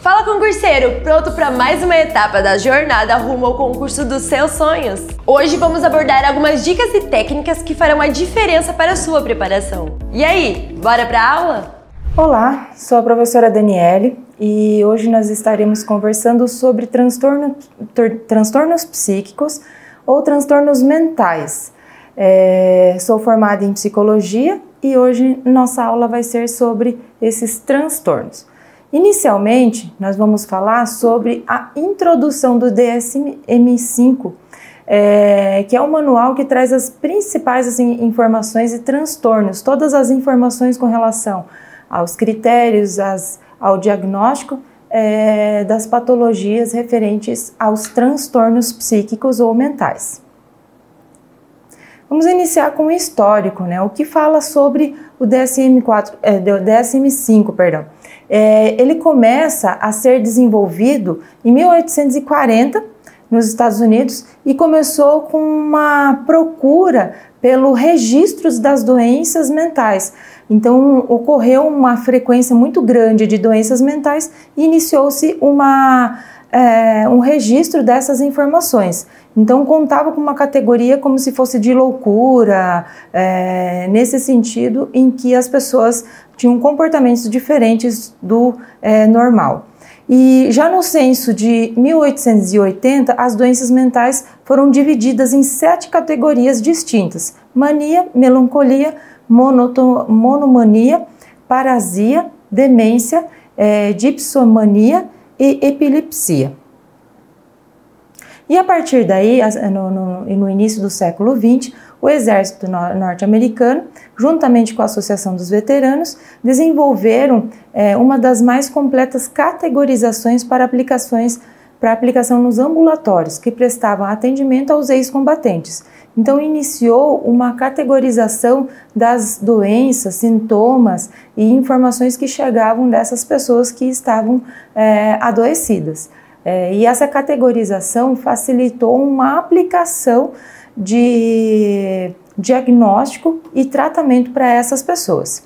Fala, concurseiro! Pronto para mais uma etapa da jornada rumo ao concurso dos seus sonhos? Hoje vamos abordar algumas dicas e técnicas que farão a diferença para a sua preparação. E aí, bora para a aula? Olá, sou a professora Daniele e hoje nós estaremos conversando sobre transtornos psíquicos ou transtornos mentais. Sou formada em psicologia e hoje nossa aula vai ser sobre esses transtornos. Inicialmente, nós vamos falar sobre a introdução do DSM-5, que é o manual que traz as principais informações e transtornos, todas as informações com relação aos critérios, ao diagnóstico das patologias referentes aos transtornos psíquicos ou mentais. Vamos iniciar com o histórico, né? O que fala sobre o DSM-5, perdão. Ele começa a ser desenvolvido em 1840 nos Estados Unidos e começou com uma procura pelo registro das doenças mentais. Então, ocorreu uma frequência muito grande de doenças mentais e iniciou-se um registro dessas informações. Então, contava com uma categoria como se fosse de loucura, nesse sentido em que as pessoas tinham comportamentos diferentes do normal. E já no censo de 1880, as doenças mentais foram divididas em 7 categorias distintas: mania, melancolia, monomania, paralisia, demência, dipsomania e epilepsia. E a partir daí, no início do século XX, o Exército norte-americano, juntamente com a Associação dos Veteranos, desenvolveram uma das mais completas categorizações para aplicação nos ambulatórios, que prestavam atendimento aos ex-combatentes. Então, iniciou uma categorização das doenças, sintomas e informações que chegavam dessas pessoas que estavam adoecidas. E essa categorização facilitou uma aplicação de diagnóstico e tratamento para essas pessoas.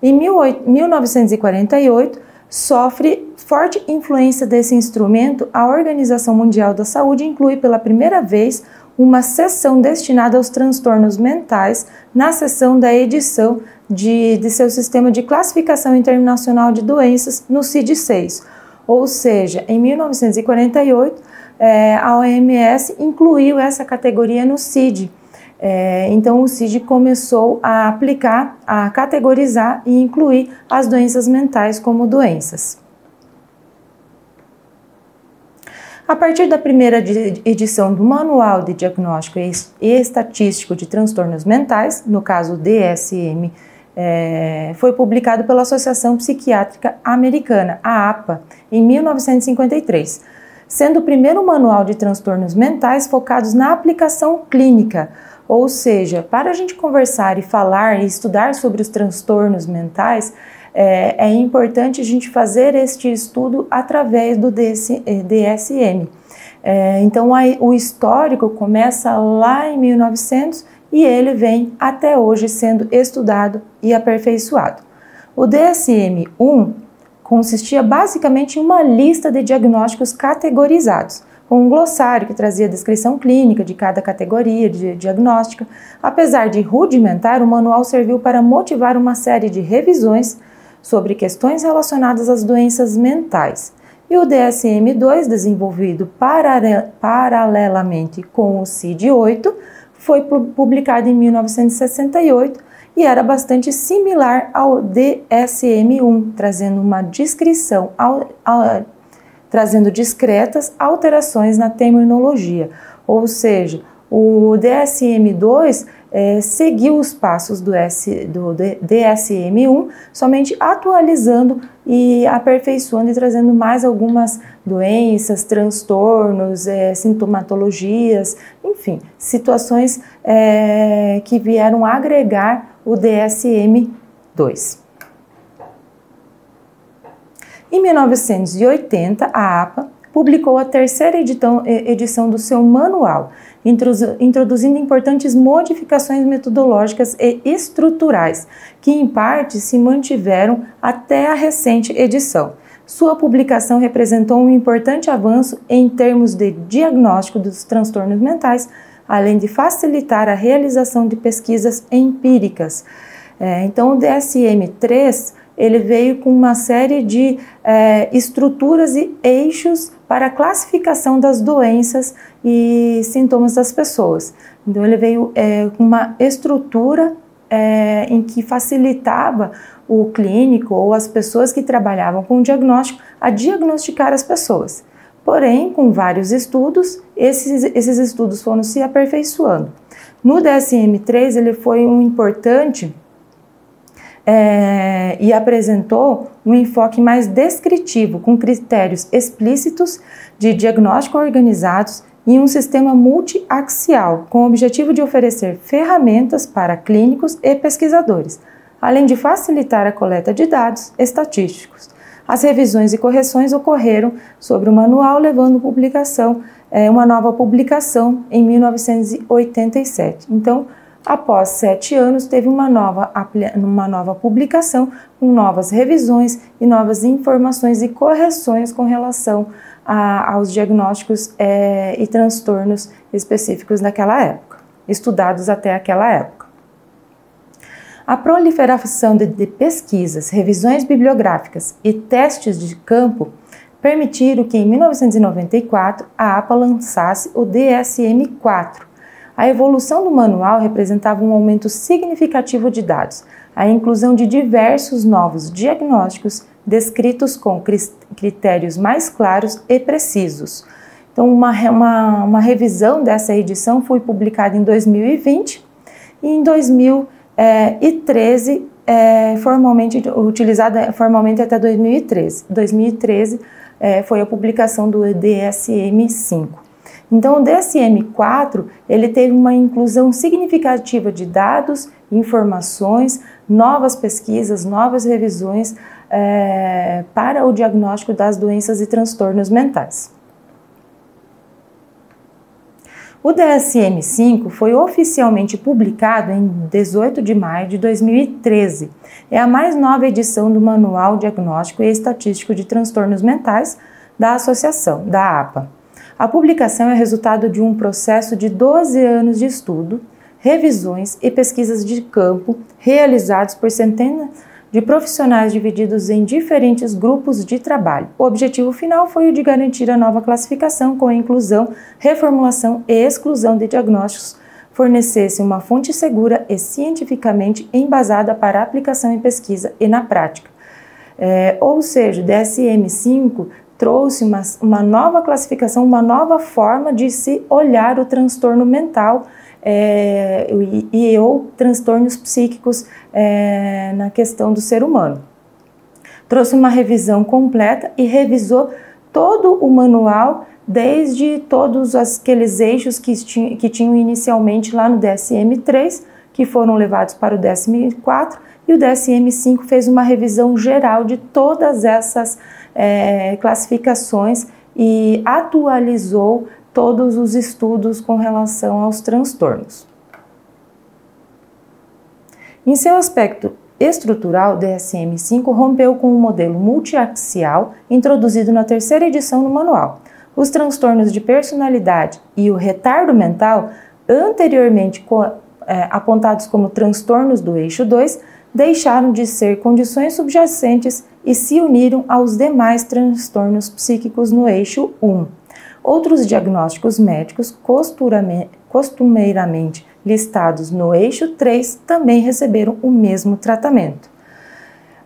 Em 1948, sofre forte influência desse instrumento, a Organização Mundial da Saúde inclui pela primeira vez uma seção destinada aos transtornos mentais na seção da edição de seu Sistema de Classificação Internacional de Doenças no CID-6. Ou seja, em 1948, a OMS incluiu essa categoria no CID. Então, o CID começou a aplicar, a categorizar e incluir as doenças mentais como doenças. A partir da primeira edição do Manual de Diagnóstico e Estatístico de Transtornos Mentais, no caso o DSM, foi publicado pela Associação Psiquiátrica Americana, a APA, em 1953, sendo o primeiro manual de transtornos mentais focados na aplicação clínica, ou seja, para a gente conversar e falar e estudar sobre os transtornos mentais, é importante a gente fazer este estudo através do DSM. Então, o histórico começa lá em 1900 e ele vem até hoje sendo estudado e aperfeiçoado. O DSM-1 consistia basicamente em uma lista de diagnósticos categorizados, com um glossário que trazia a descrição clínica de cada categoria de diagnóstica. Apesar de rudimentar, o manual serviu para motivar uma série de revisões sobre questões relacionadas às doenças mentais. E o DSM-2, desenvolvido paralelamente com o CID-8, foi publicado em 1968 e era bastante similar ao DSM-1, trazendo uma descrição, trazendo discretas alterações na terminologia. Ou seja, o DSM-2 seguiu os passos do DSM-1, somente atualizando e aperfeiçoando e trazendo mais algumas doenças, transtornos, sintomatologias, enfim, situações que vieram agregar o DSM-2. Em 1980, a APA publicou a terceira edição do seu manual, introduzindo importantes modificações metodológicas e estruturais, que em parte se mantiveram até a recente edição. sua publicação representou um importante avanço em termos de diagnóstico dos transtornos mentais, além de facilitar a realização de pesquisas empíricas. Então, o DSM-3 ele veio com uma série de estruturas e eixos para a classificação das doenças e sintomas das pessoas. Então, ele veio com uma estrutura em que facilitava o clínico ou as pessoas que trabalhavam com o diagnóstico a diagnosticar as pessoas. Porém, com vários estudos, esses estudos foram se aperfeiçoando. No DSM-3, ele foi um importante e apresentou um enfoque mais descritivo, com critérios explícitos de diagnóstico organizados em um sistema multiaxial, com o objetivo de oferecer ferramentas para clínicos e pesquisadores, além de facilitar a coleta de dados estatísticos. As revisões e correções ocorreram sobre o manual, levando uma nova publicação em 1987. Então, após 7 anos, teve uma nova publicação com novas revisões e novas informações e correções com relação aos diagnósticos e transtornos específicos daquela época, estudados até aquela época. A proliferação de pesquisas, revisões bibliográficas e testes de campo permitiram que, em 1994, a APA lançasse o DSM-4. A evolução do manual representava um aumento significativo de dados, a inclusão de diversos novos diagnósticos descritos com critérios mais claros e precisos. Então, uma revisão dessa edição foi publicada em 2020 e em 2013, utilizada formalmente até 2013. 2013 foi a publicação do DSM-5. Então, o DSM-4, ele teve uma inclusão significativa de dados, informações, novas pesquisas, novas revisões para o diagnóstico das doenças e transtornos mentais. O DSM-5 foi oficialmente publicado em 18 de maio de 2013. É a mais nova edição do Manual Diagnóstico e Estatístico de Transtornos Mentais da Associação, da APA. A publicação é resultado de um processo de 12 anos de estudo, revisões e pesquisas de campo realizados por centenas de profissionais divididos em diferentes grupos de trabalho. O objetivo final foi o de garantir a nova classificação com a inclusão, reformulação e exclusão de diagnósticos, fornecesse uma fonte segura e cientificamente embasada para aplicação em pesquisa e na prática. Ou seja, o DSM-5 trouxe uma nova classificação, uma nova forma de se olhar o transtorno mental ou transtornos psíquicos na questão do ser humano. Trouxe uma revisão completa e revisou todo o manual, desde todos aqueles eixos que tinham inicialmente lá no DSM-3, que foram levados para o DSM-4, e o DSM-5 fez uma revisão geral de todas essas classificações e atualizou todos os estudos com relação aos transtornos. Em seu aspecto estrutural, o DSM-5 rompeu com o modelo multiaxial introduzido na terceira edição do manual. Os transtornos de personalidade e o retardo mental, anteriormente apontados como transtornos do eixo 2, deixaram de ser condições subjacentes e se uniram aos demais transtornos psíquicos no eixo 1. Outros diagnósticos médicos costumeiramente listados no eixo 3 também receberam o mesmo tratamento.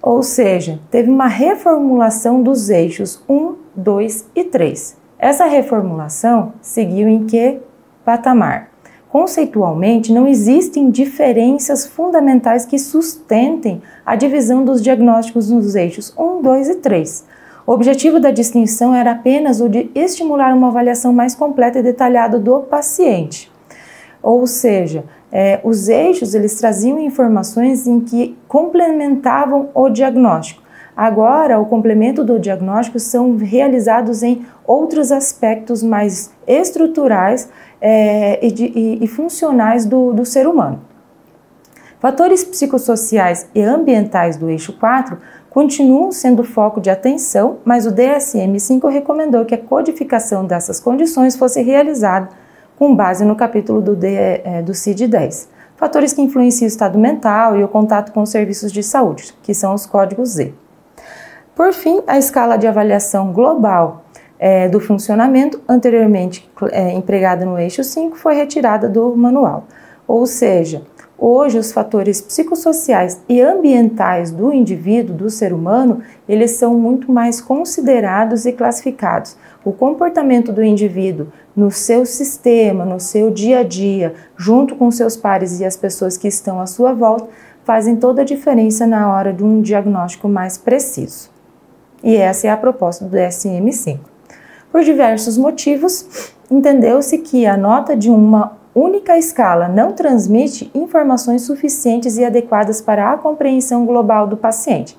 Ou seja, teve uma reformulação dos eixos 1, 2 e 3. Essa reformulação seguiu em que patamar? Conceitualmente, não existem diferenças fundamentais que sustentem a divisão dos diagnósticos nos eixos 1, 2 e 3. O objetivo da distinção era apenas o de estimular uma avaliação mais completa e detalhada do paciente. Ou seja, os eixos eles traziam informações em que complementavam o diagnóstico. Agora, o complemento do diagnóstico são realizados em outros aspectos mais estruturais e funcionais do ser humano. Fatores psicossociais e ambientais do eixo 4 continuam sendo foco de atenção, mas o DSM-5 recomendou que a codificação dessas condições fosse realizada com base no capítulo do CID-10. Fatores que influenciam o estado mental e o contato com os serviços de saúde, que são os códigos Z. Por fim, a escala de avaliação global do funcionamento, anteriormente empregada no eixo 5, foi retirada do manual. Ou seja, hoje os fatores psicossociais e ambientais do indivíduo, do ser humano, eles são muito mais considerados e classificados. O comportamento do indivíduo no seu sistema, no seu dia a dia, junto com seus pares e as pessoas que estão à sua volta, fazem toda a diferença na hora de um diagnóstico mais preciso. E essa é a proposta do DSM-5. Por diversos motivos, entendeu-se que a nota de uma única escala não transmite informações suficientes e adequadas para a compreensão global do paciente.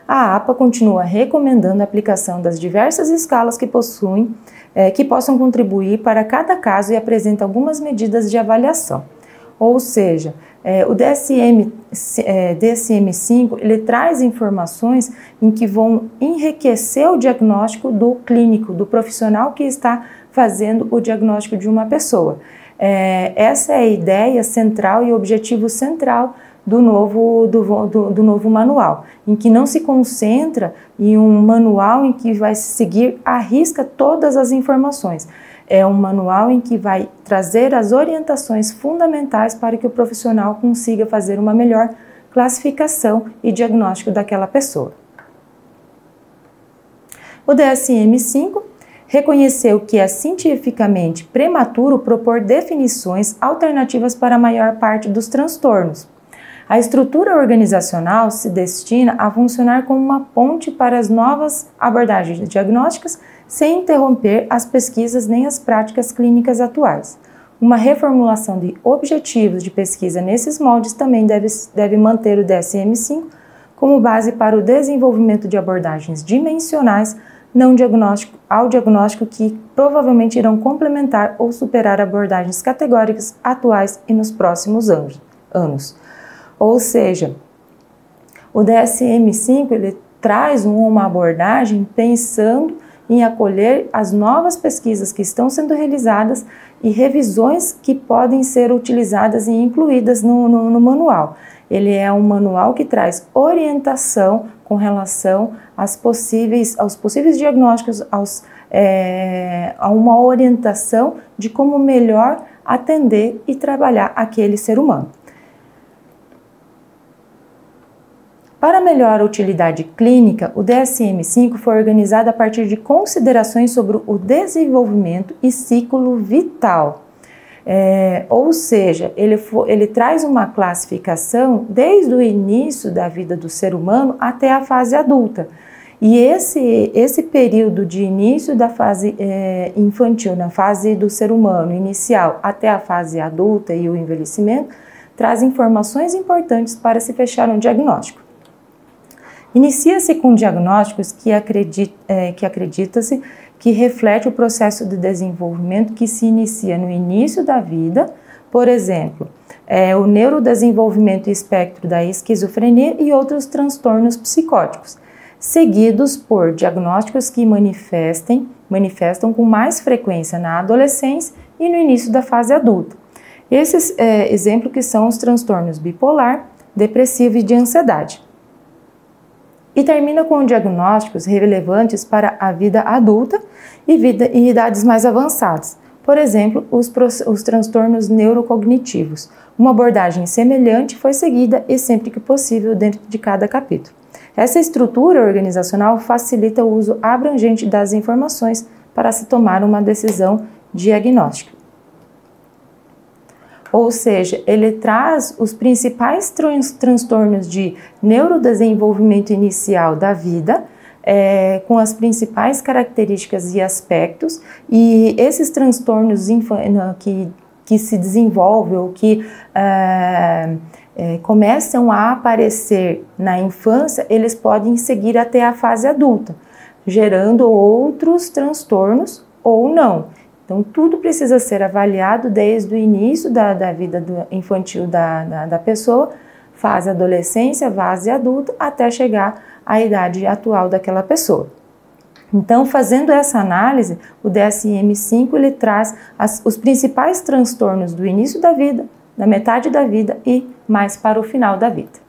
A APA continua recomendando a aplicação das diversas escalas que possam contribuir para cada caso e apresenta algumas medidas de avaliação. Ou seja, o DSM-5 ele traz informações em que vão enriquecer o diagnóstico do clínico, do profissional que está fazendo o diagnóstico de uma pessoa. Essa é a ideia central e objetivo central do novo manual, em que não se concentra em um manual em que vai seguir à risca todas as informações. É um manual em que vai trazer as orientações fundamentais para que o profissional consiga fazer uma melhor classificação e diagnóstico daquela pessoa. O DSM-5 reconheceu que é cientificamente prematuro propor definições alternativas para a maior parte dos transtornos. A estrutura organizacional se destina a funcionar como uma ponte para as novas abordagens diagnósticas, sem interromper as pesquisas nem as práticas clínicas atuais. Uma reformulação de objetivos de pesquisa nesses moldes também deve manter o DSM-5 como base para o desenvolvimento de abordagens dimensionais ao diagnóstico que provavelmente irão complementar ou superar abordagens categóricas atuais e nos próximos anos. Ou seja, o DSM-5 ele traz uma abordagem pensando em acolher as novas pesquisas que estão sendo realizadas e revisões que podem ser utilizadas e incluídas no manual. Ele é um manual que traz orientação com relação aos possíveis diagnósticos, a uma orientação de como melhor atender e trabalhar aquele ser humano. Para melhor utilidade clínica, o DSM-5 foi organizado a partir de considerações sobre o desenvolvimento e ciclo vital. Ou seja, ele traz uma classificação desde o início da vida do ser humano até a fase adulta. E esse período de início da fase infantil, na fase do ser humano inicial, até a fase adulta e o envelhecimento, traz informações importantes para se fechar um diagnóstico. Inicia-se com diagnósticos que acredita-se que reflete o processo de desenvolvimento que se inicia no início da vida, por exemplo, o neurodesenvolvimento e espectro da esquizofrenia e outros transtornos psicóticos, seguidos por diagnósticos que manifestam com mais frequência na adolescência e no início da fase adulta. Esses exemplos que são os transtornos bipolar, depressivo e de ansiedade. E termina com diagnósticos relevantes para a vida adulta e idades mais avançadas. Por exemplo, os transtornos neurocognitivos. Uma abordagem semelhante foi seguida e sempre que possível dentro de cada capítulo. Essa estrutura organizacional facilita o uso abrangente das informações para se tomar uma decisão diagnóstica. Ou seja, ele traz os principais transtornos de neurodesenvolvimento inicial da vida, com as principais características e aspectos, e esses transtornos que se desenvolvem ou que começam a aparecer na infância, eles podem seguir até a fase adulta, gerando outros transtornos ou não. Então, tudo precisa ser avaliado desde o início da vida infantil da pessoa, fase adolescência, fase adulta, até chegar à idade atual daquela pessoa. Então, fazendo essa análise, o DSM-5 ele traz os principais transtornos do início da vida, da metade da vida e mais para o final da vida.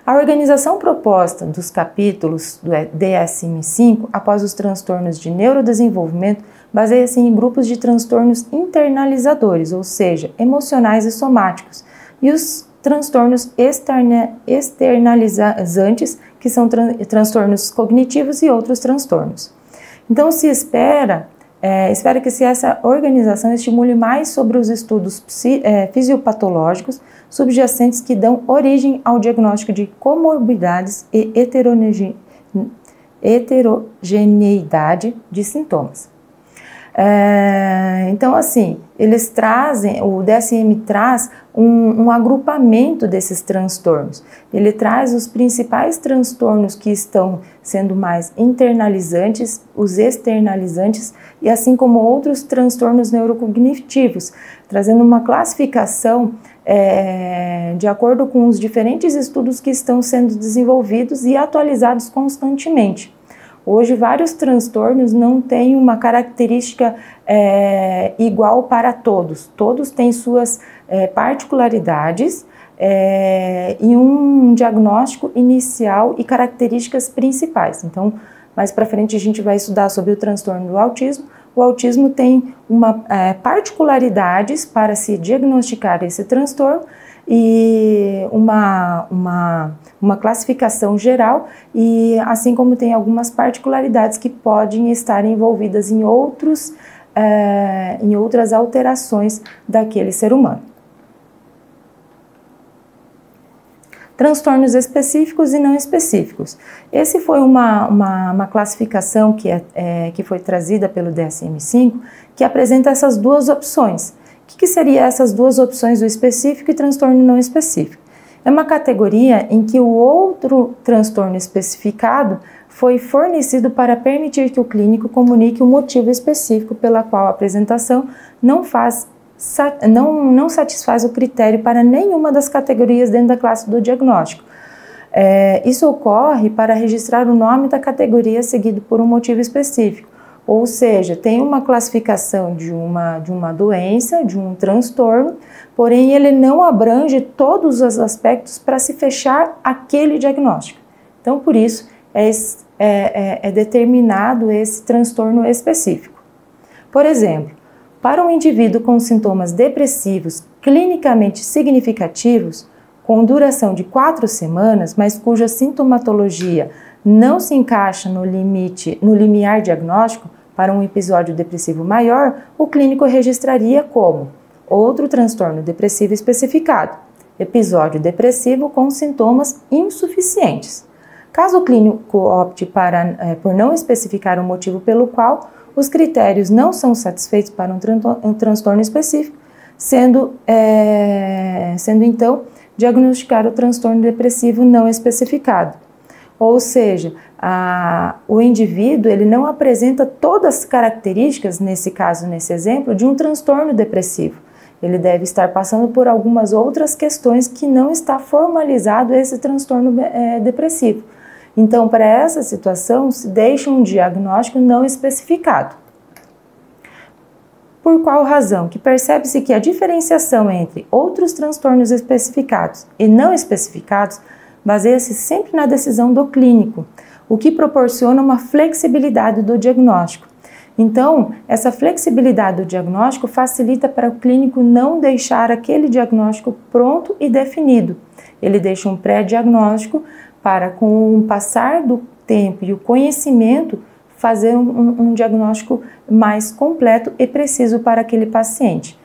A organização proposta dos capítulos do DSM-5 após os transtornos de neurodesenvolvimento baseia-se em grupos de transtornos internalizadores, ou seja, emocionais e somáticos, e os transtornos externalizantes, que são transtornos cognitivos e outros transtornos. Então, se espera que essa organização estimule mais sobre os estudos fisiopatológicos subjacentes que dão origem ao diagnóstico de comorbidades e heterogeneidade de sintomas. Então, assim, o DSM traz um agrupamento desses transtornos. Ele traz os principais transtornos que estão sendo mais internalizantes, os externalizantes, e assim como outros transtornos neurocognitivos, trazendo uma classificação de acordo com os diferentes estudos que estão sendo desenvolvidos e atualizados constantemente. Hoje, vários transtornos não têm uma característica igual para todos. Todos têm suas particularidades e um diagnóstico inicial e características principais. Então, mais para frente a gente vai estudar sobre o transtorno do autismo. O autismo tem particularidades para se diagnosticar esse transtorno e uma classificação geral, e assim como tem algumas particularidades que podem estar envolvidas em outras alterações daquele ser humano. Transtornos específicos e não específicos. Esse foi uma classificação que foi trazida pelo DSM-5, que apresenta essas duas opções. O que seriam essas duas opções, o específico e transtorno não específico? É uma categoria em que o outro transtorno especificado foi fornecido para permitir que o clínico comunique o motivo específico pela qual a apresentação não satisfaz o critério para nenhuma das categorias dentro da classe do diagnóstico. Isso ocorre para registrar o nome da categoria seguido por um motivo específico. Ou seja, tem uma classificação de uma doença, de um transtorno, porém ele não abrange todos os aspectos para se fechar aquele diagnóstico. Então, por isso, é determinado esse transtorno específico. Por exemplo, para um indivíduo com sintomas depressivos clinicamente significativos, com duração de 4 semanas, mas cuja sintomatologia não se encaixa no limiar diagnóstico para um episódio depressivo maior, o clínico registraria como outro transtorno depressivo especificado, episódio depressivo com sintomas insuficientes. Caso o clínico opte por não especificar o motivo pelo qual os critérios não são satisfeitos para um transtorno específico, sendo então diagnosticar o transtorno depressivo não especificado. Ou seja, o indivíduo ele não apresenta todas as características, nesse caso, nesse exemplo, de um transtorno depressivo. Ele deve estar passando por algumas outras questões que não está formalizado esse transtorno depressivo. Então, para essa situação, se deixa um diagnóstico não especificado. Por qual razão? Que percebe-se que a diferenciação entre outros transtornos especificados e não especificados baseia-se sempre na decisão do clínico, o que proporciona uma flexibilidade do diagnóstico. Então, essa flexibilidade do diagnóstico facilita para o clínico não deixar aquele diagnóstico pronto e definido. Ele deixa um pré-diagnóstico para, com o passar do tempo e o conhecimento, fazer um diagnóstico mais completo e preciso para aquele paciente.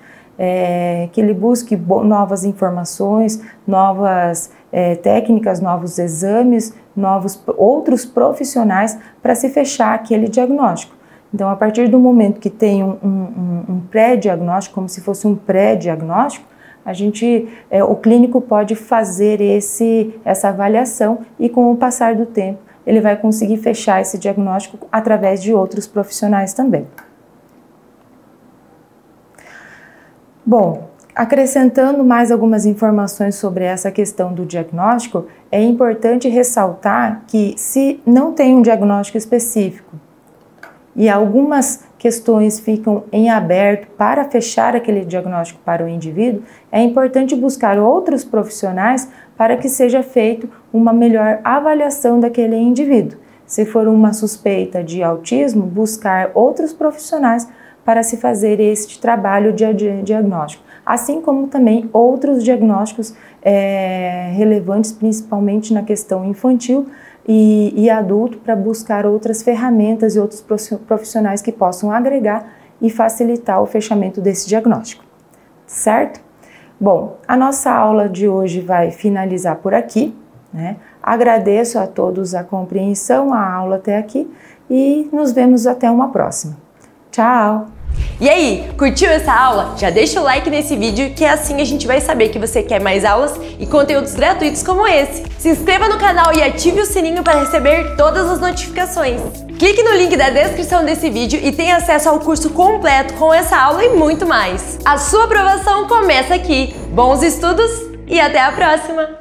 Que ele busque novas informações, novas técnicas, novos exames, outros profissionais para se fechar aquele diagnóstico. Então, a partir do momento que tem um pré-diagnóstico, como se fosse um pré-diagnóstico, o clínico pode fazer essa avaliação e, com o passar do tempo, ele vai conseguir fechar esse diagnóstico através de outros profissionais também. Bom, Acrescentando mais algumas informações sobre essa questão do diagnóstico, é importante ressaltar que se não tem um diagnóstico específico e algumas questões ficam em aberto para fechar aquele diagnóstico para o indivíduo, é importante buscar outros profissionais para que seja feita uma melhor avaliação daquele indivíduo. Se for uma suspeita de autismo, buscar outros profissionais para se fazer este trabalho de diagnóstico, assim como também outros diagnósticos relevantes, principalmente na questão infantil e adulto, para buscar outras ferramentas e outros profissionais que possam agregar e facilitar o fechamento desse diagnóstico, certo? Bom, a nossa aula de hoje vai finalizar por aqui, né? Agradeço a todos a compreensão, a aula até aqui e nos vemos até uma próxima. Tchau! E aí, curtiu essa aula? Já deixa o like nesse vídeo que assim a gente vai saber que você quer mais aulas e conteúdos gratuitos como esse. Se inscreva no canal e ative o sininho para receber todas as notificações. Clique no link da descrição desse vídeo e tenha acesso ao curso completo com essa aula e muito mais. A sua aprovação começa aqui. Bons estudos e até a próxima!